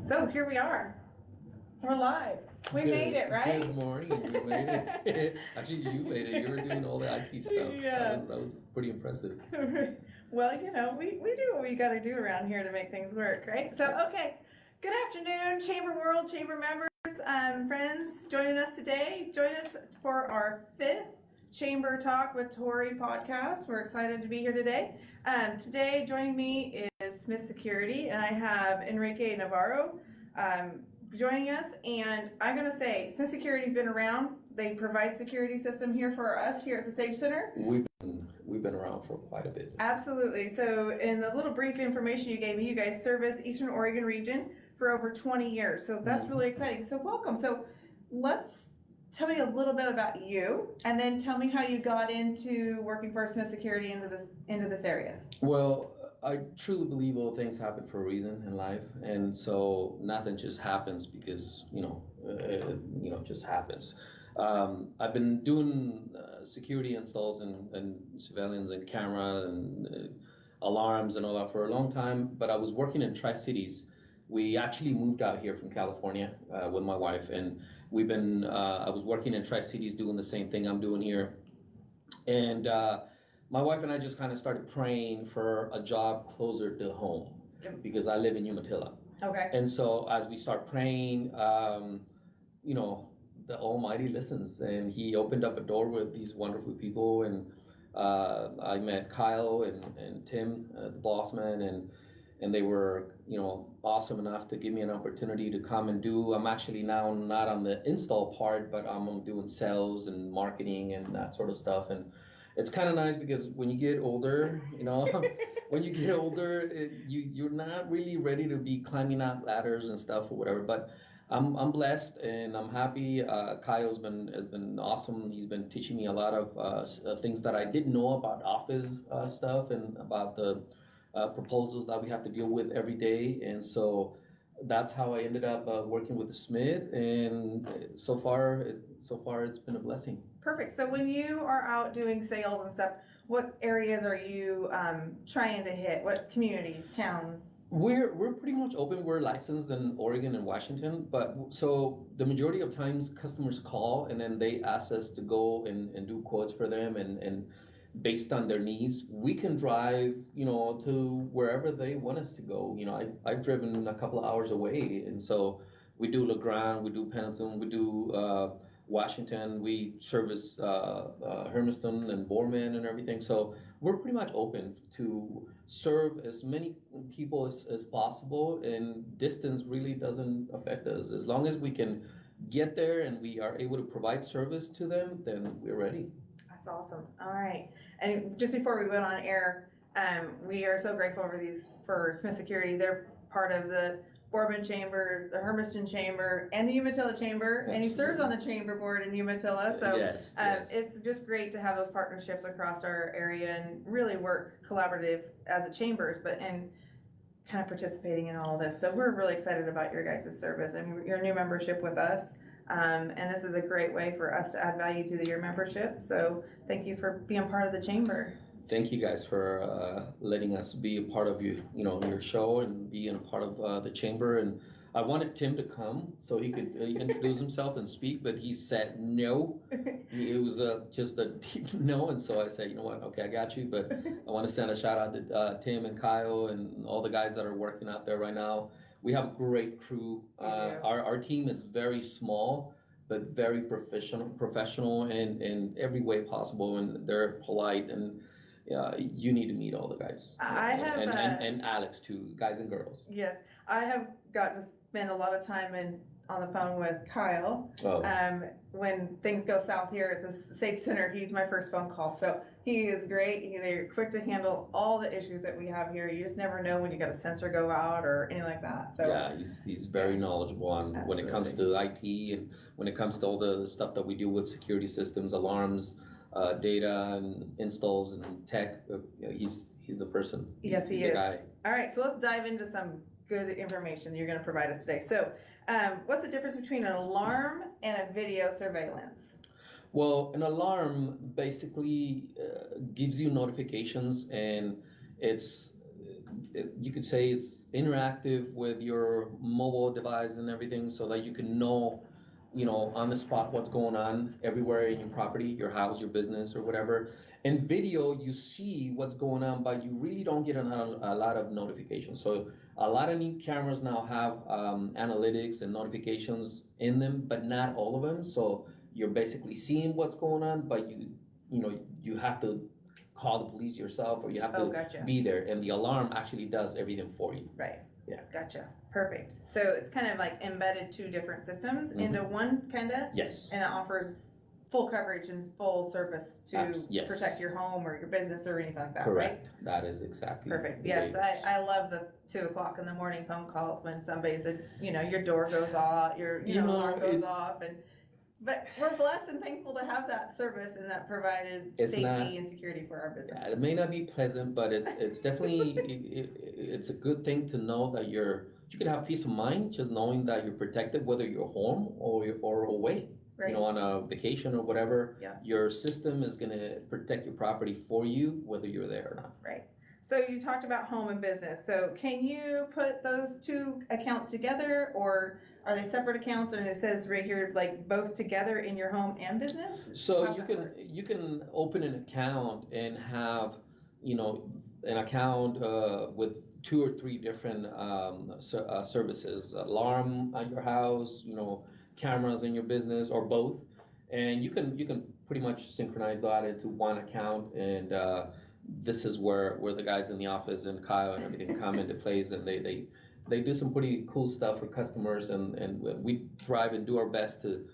So here we are. We're live. We made it, right? Good morning. We made it. Actually, you made it. You were doing all the IT stuff. Yeah. That was pretty impressive. Well, we do what we got to do around here to make things work, right? So, okay. Good afternoon, Chamber World, Chamber members, friends joining us today. Join us for our 5th Chamber Talk with Torrie podcast. We're excited to be here today. Today, joining me is Smith Security, and I have Enrique Navarro joining us. And I'm going to say, Smith Security's been around. They provide security system here for us here at the Sage Center. We've been around for quite a bit. Absolutely. So in the little brief information you gave me, you guys service Eastern Oregon region for over 20 years. So that's really exciting. So welcome. So let's tell me a little bit about you, and then tell me how you got into working for Smith Security into this area. Well, I truly believe all things happen for a reason in life, and so nothing just happens because it just happens. I've been doing security installs and surveillance and camera and alarms and all that for a long time, but I was working in Tri-Cities. We actually moved out here from California with my wife, and I was working in Tri-Cities doing the same thing I'm doing here. And my wife and I just kind of started praying for a job closer to home because I live in Umatilla. Okay. And so as we start praying, the Almighty listens, and He opened up a door with these wonderful people, and I met Kyle and Tim, the boss man, and they were awesome enough to give me an opportunity to come and do. I'm actually now not on the install part, but I'm doing sales and marketing and that sort of stuff. And it's kind of nice because when you get older, you're not really ready to be climbing up ladders and stuff or whatever. But I'm blessed and I'm happy. Kyle's has been awesome. He's been teaching me a lot of things that I didn't know about office stuff and about the proposals that we have to deal with every day. And so that's how I ended up working with Smith. And so far it's been a blessing. Perfect. So when you are out doing sales and stuff, what areas are you trying to hit? What communities, towns? We're pretty much open. We're licensed in Oregon and Washington, but so the majority of times customers call and then they ask us to go and do quotes for them, and based on their needs, we can drive, to wherever they want us to go. I've driven a couple of hours away, and so we do LeGrand, we do Pendleton, we do Washington, we service Hermiston and Borman and everything. So we're pretty much open to serve as many people as possible, and distance really doesn't affect us. As long as we can get there and we are able to provide service to them, then we're ready. That's awesome. All right. And just before we went on air, we are so grateful for Smith Security. They're part of the Boardman Chamber, the Hermiston Chamber, and the Umatilla Chamber. Absolutely. And he serves on the chamber board in Umatilla. So yes. It's just great to have those partnerships across our area and really work collaborative as a chambers, and kind of participating in all of this. So we're really excited about your guys' service and your new membership with us. And this is a great way for us to add value to your membership. So thank you for being part of the chamber. Thank you guys for letting us be a part of your show and being a part of the chamber. And I wanted Tim to come so he could introduce himself and speak, but he said no. It was just a deep no, and so I said, you know what? Okay, I got you. But I want to send a shout out to Tim and Kyle and all the guys that are working out there right now. We have a great crew. Our team is very small, but very professional in every way possible, and they're polite, and you need to meet all the guys. I have and Alex too, guys and girls. Yes, I have gotten to spend a lot of time on the phone with Kyle. Oh. When things go south here at the Sage Center, he's my first phone call. So he is great. They're quick to handle all the issues that we have here. You just never know when you got a sensor go out or anything like that. So yeah, he's very knowledgeable on when it comes to IT and when it comes to all the stuff that we do with security systems, alarms, data and installs and tech. He's the person. Yes, he is. The guy. All right, so let's dive into some good information you're going to provide us today. So what's the difference between an alarm and a video surveillance? Well, an alarm basically gives you notifications, and it's you could say it's interactive with your mobile device and everything, so that you can know, on the spot what's going on everywhere in your property, your house, your business, or whatever. And video, you see what's going on, but you really don't get a lot of notifications. So a lot of new cameras now have analytics and notifications in them, but not all of them. So you're basically seeing what's going on, but you have to call the police yourself, or you have to gotcha. be there, and the alarm actually does everything for you. Right. Yeah. Gotcha. Perfect. So it's kind of like embedded two different systems into one, kind of, Yes. and it offers full coverage and full service to Yes. protect your home or your business or anything like that. Correct. Right? That is exactly. Perfect. the Yes, way- I love the 2 o'clock in the morning phone calls when somebody's your door goes off, your alarm goes off, but we're blessed and thankful to have that service and that provided It's safety not- and security for our business. Yeah, it may not be pleasant, but it's definitely it's a good thing to know that you can have peace of mind just knowing that you're protected, whether you're home or away. Right. On a vacation or whatever. Yeah. Your system is gonna protect your property for you, whether you're there or not. Right. So you talked about home and business. So can you put those two accounts together, or are they separate accounts? And it says right here, like both together in your home and business? So How's that work? you can open an account and have, an account with 2 or 3 different services, alarm at your house, cameras in your business, or both. And you can pretty much synchronize that into one account, and this is where the guys in the office and Kyle and everything come into place, and they do some pretty cool stuff for customers, and we try and do our best to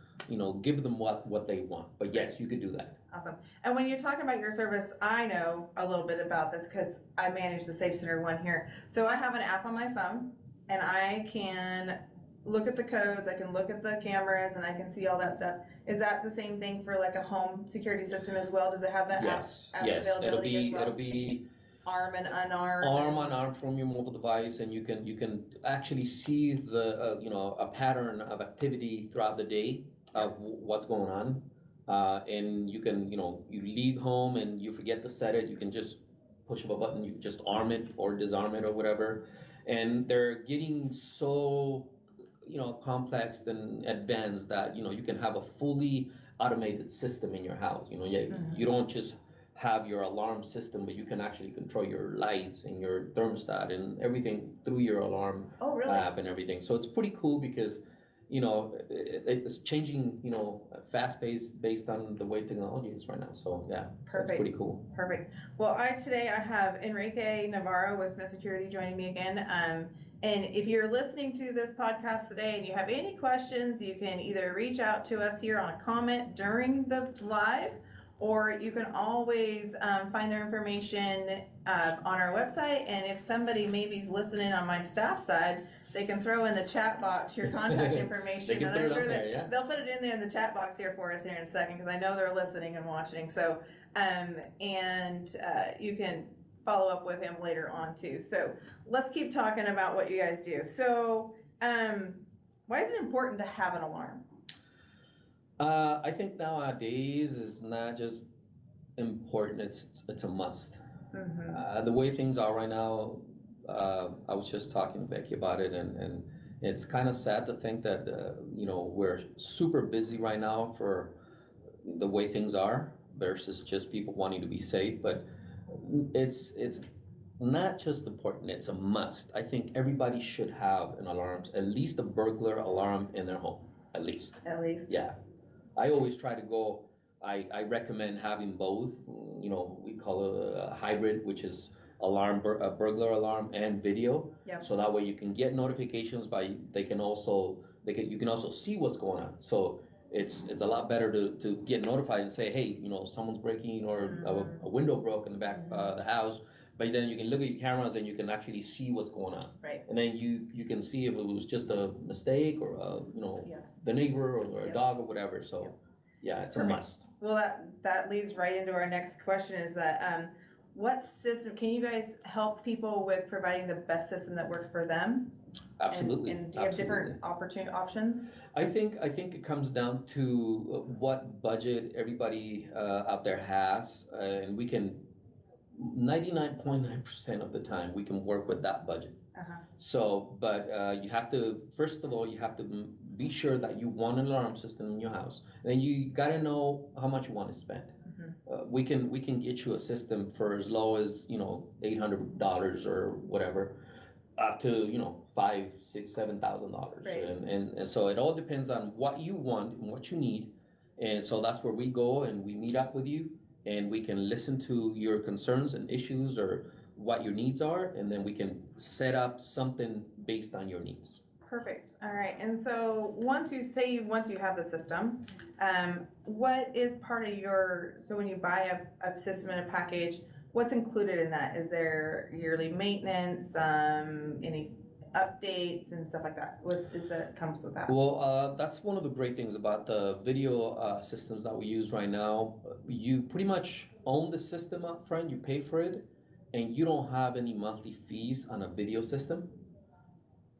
give them what they want. But yes, you could do that. Awesome. And when you're talking about your service, I know a little bit about this because I manage the Safe Center one here. So I have an app on my phone, and I can look at the codes, I can look at the cameras, and I can see all that stuff. Is that the same thing for like a home security system as well? Does it have that Yes, app yes, availability as well? it'll be Arm and unarmed? arm on arm from your mobile device, and you can actually see the a pattern of activity throughout the day of what's going on. And you can you leave home and you forget to set it, you can just push of a button, you can just arm it or disarm it or whatever. And they're getting so complex and advanced that you can have a fully automated system in your house. You don't just have your alarm system, but you can actually control your lights and your thermostat and everything through your alarm app and everything. So it's pretty cool because it's changing fast paced based on the way technology is right now. So yeah, Perfect. That's pretty cool. Perfect. Well, today I have Enrique Navarro with Smith Security joining me again. And if you're listening to this podcast today and you have any questions, you can either reach out to us here on a comment during the live, or you can always find their information on our website. And if somebody maybe is listening on my staff side, they can throw in the chat box your contact information. They can and put I'm it sure up that there, yeah. they'll put it in there in the chat box here for us here in a second, because I know they're listening and watching. So, you can follow up with him later on too. So let's keep talking about what you guys do. So, why is it important to have an alarm? I think nowadays it's not just important, it's a must. Mm-hmm. The way things are right now, I was just talking to Becky about it, and it's kind of sad to think that we're super busy right now for the way things are versus just people wanting to be safe. But it's not just important, it's a must. I think everybody should have an alarm, at least a burglar alarm in their home, at least. At least. Yeah. I always try to go, I recommend having both. We call it a hybrid, which is a burglar alarm and video. Yep. So that way you can get notifications, you can also see what's going on. So it's a lot better to get notified and say, hey, someone's breaking, or a window broke in the back of the house. But then you can look at your cameras and you can actually see what's going on. Right. And then you can see if it was just a mistake, or the neighbor or a dog or whatever. So yeah, it's a must. Well, that leads right into our next question, is that what system can you guys help people with providing the best system that works for them? Absolutely. And do you have different options? I think it comes down to what budget everybody out there has, and we can 99.9% of the time, we can work with that budget. Uh-huh. So, but you have to, first of all, you have to be sure that you want an alarm system in your house. Then you gotta know how much you want to spend. We can get you a system for as low as, $800 or whatever, up to, five, six, $7,000. Right. And so it all depends on what you want and what you need. And so that's where we go and we meet up with you, and we can listen to your concerns and issues or what your needs are, and then we can set up something based on your needs. Perfect. All right. And so once you have the system, what is part of so when you buy a system in a package, what's included in that? Is there yearly maintenance, any updates and stuff like that? Comes with that? Well, that's one of the great things about the video systems that we use right now. You pretty much own the system up front, you pay for it, and you don't have any monthly fees on a video system.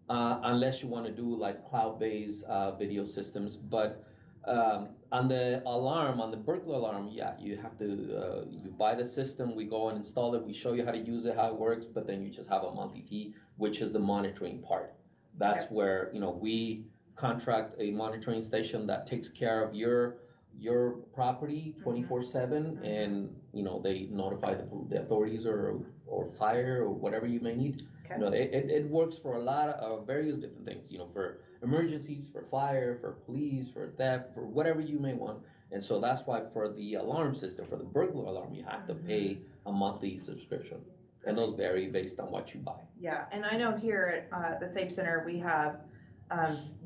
Unless you want to do like cloud-based video systems. But on the burglar alarm, yeah, you have to, you buy the system, we go and install it, we show you how to use it, how it works, but then you just have a monthly fee, which is the monitoring part. That's where, we contract a monitoring station that takes care of your property 24/7, and, they notify the authorities or fire or whatever you may need. Okay. It works for a lot of various different things, for emergencies, for fire, for police, for theft, for whatever you may want. And so that's why for the alarm system, for the burglar alarm, you have to pay a monthly subscription. And those vary based on what you buy. Yeah, and I know here at the Sage Center, we have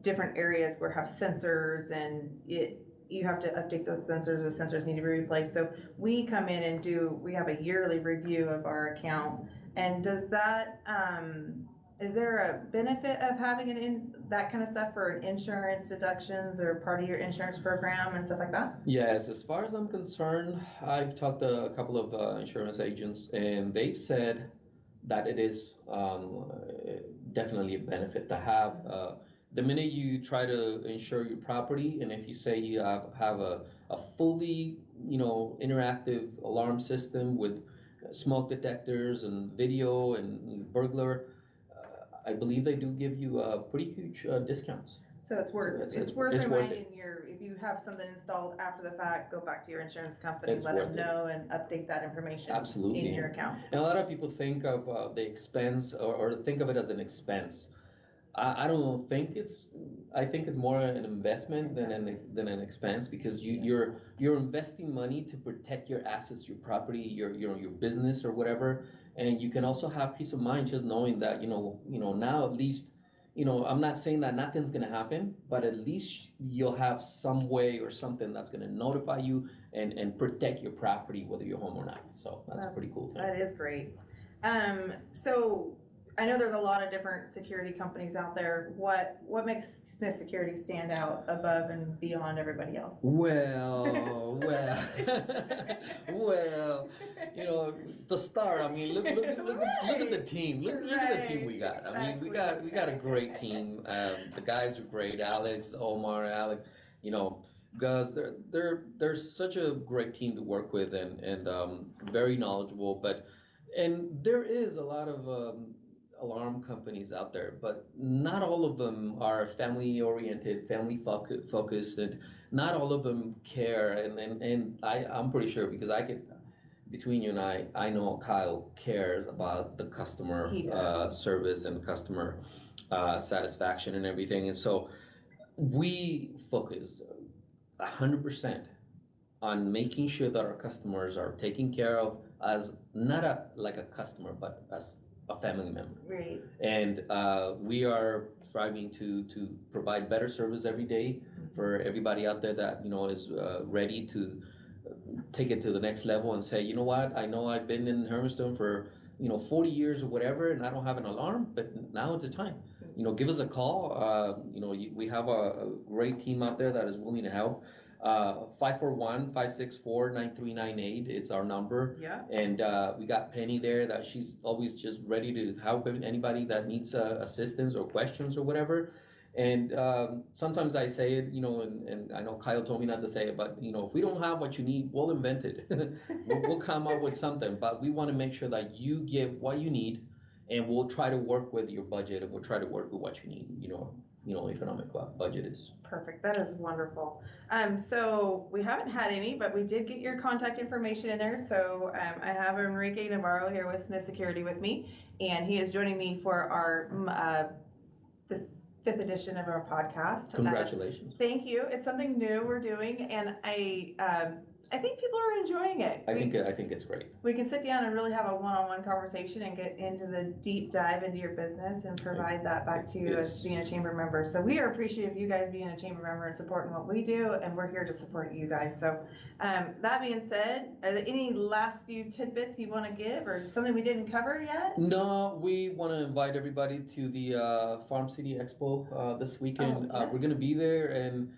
different areas where have sensors, and you have to update those sensors. The sensors need to be replaced. So we come in and we have a yearly review of our account. And does that, is there a benefit of having that kind of stuff for insurance deductions or part of your insurance program and stuff like that? Yes, as far as I'm concerned, I've talked to a couple of insurance agents, and they've said that it is definitely a benefit to have. The minute you try to insure your property, and if you say you have a fully, interactive alarm system with smoke detectors and video and burglar, I believe they do give you pretty huge discounts. So it's worth reminding if you have something installed after the fact, go back to your insurance company, let them know, and update that information. Absolutely. In your account. And a lot of people think of the expense or think of it as an expense. I don't think I think it's more an investment than an expense, because you're investing money to protect your assets, your property, your business or whatever, and you can also have peace of mind just knowing that now at least, I'm not saying that nothing's gonna happen, but at least you'll have some way or something that's gonna notify you and protect your property, whether you're home or not. So that's a pretty cool thing. That is great. So I know there's a lot of different security companies out there. What makes Smith Security stand out above and beyond everybody else? Well, the star. I mean, look at the team. Look at the team we got. I mean, we got a great team. The guys are great. Alex, Omar, Alec. Guys, they're such a great team to work with, and very knowledgeable. And there is a lot of alarm companies out there, but not all of them are family oriented, family focused, and not all of them care. And I'm pretty sure, because between you and I know Kyle cares about the customer service and customer satisfaction and everything. And so we focus 100% on making sure that our customers are taken care of as not like a customer, but as a family member. Right. And we are striving to provide better service every day for everybody out there that is ready to take it to the next level and say, what, I know I've been in Hermiston for 40 years or whatever, and I don't have an alarm, but now it's the time. Give us a call. We have a great team out there that is willing to help. 541-564-9398. It's our number. Yeah. And we got Penny there, that she's always just ready to help anybody that needs assistance or questions or whatever. And sometimes I say it, and I know Kyle told me not to say it, but if we don't have what you need, we'll invent it. We'll come up with something, but we want to make sure that you get what you need, and we'll try to work with your budget, and we'll try to work with what you need. Economic budget is. Perfect. That is wonderful. So we haven't had any, but we did get your contact information in there. So I have Enrique Navarro here with Smith Security with me, and he is joining me for our this fifth edition of our podcast. Congratulations. Thank you. It's something new we're doing, and I think people are enjoying it. I think it's great. We can sit down and really have a one-on-one conversation and get into the deep dive into your business and provide that back to you as being a chamber member. So we are appreciative of you guys being a chamber member and supporting what we do, and we're here to support you guys. So that being said, are there any last few tidbits you want to give or something we didn't cover yet? No, we want to invite everybody to the Farm City Expo this weekend. Yes. We're going to be there, and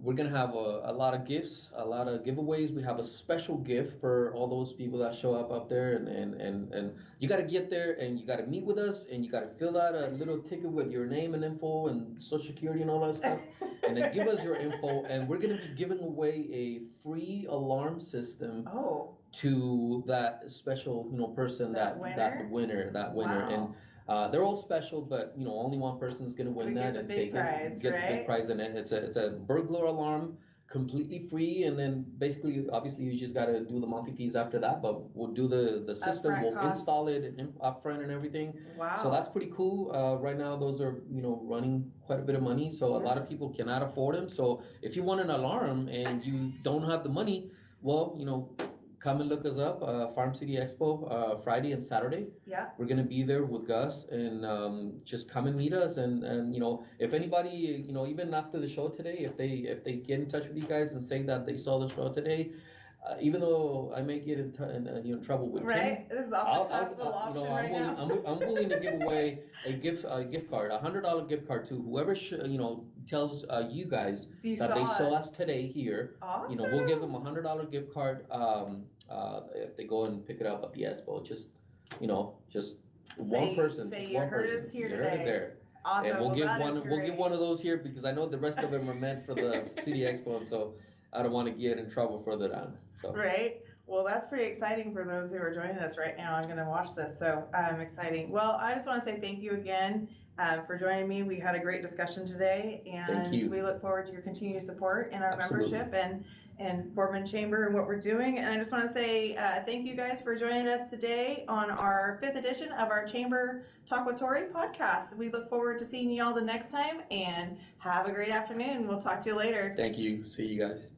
we're gonna have a lot of gifts, a lot of giveaways. We have a special gift for all those people that show up there, and you gotta get there and you gotta meet with us, and you gotta fill out a little ticket with your name and info and social security and all that stuff, and then give us your info, and we're gonna be giving away a free alarm system to that special person, that winner. Wow. And they're all special, but only one person's gonna win that and take it, get the big prize. And it's a burglar alarm, completely free. And then basically, obviously, you just gotta do the monthly fees after that. But we'll do the system, we'll install it upfront and everything. Wow! So that's pretty cool. Right now, those are running quite a bit of money, so a lot of people cannot afford them. So if you want an alarm and you don't have the money, well, come and look us up, Farm City Expo, Friday and Saturday. Yeah. We're gonna be there with Gus, and just come and meet us. And if anybody, even after the show today, if they get in touch with you guys and say that they saw the show today, even though I may get in trouble with Tim, this is I'm willing to give away a gift card, $100 gift card to whoever tells you guys that they saw us today here. Awesome. We'll give them $100 gift card if they go and pick it up at the expo. Just one person. Say you heard us here today. There. Awesome. And we'll give one of those here, because I know the rest of them are meant for the City Expo, and so I don't want to get in trouble further down. So. Right. Well, that's pretty exciting for those who are joining us right now. I'm going to watch this, so exciting. Well, I just want to say thank you again for joining me. We had a great discussion today, and we look forward to your continued support in our membership and Boardman Chamber and what we're doing. And I just want to say thank you guys for joining us today on our 5th edition of our Chamber Talk with Torrie podcast. We look forward to seeing you all the next time, and have a great afternoon. We'll talk to you later. Thank you. See you guys.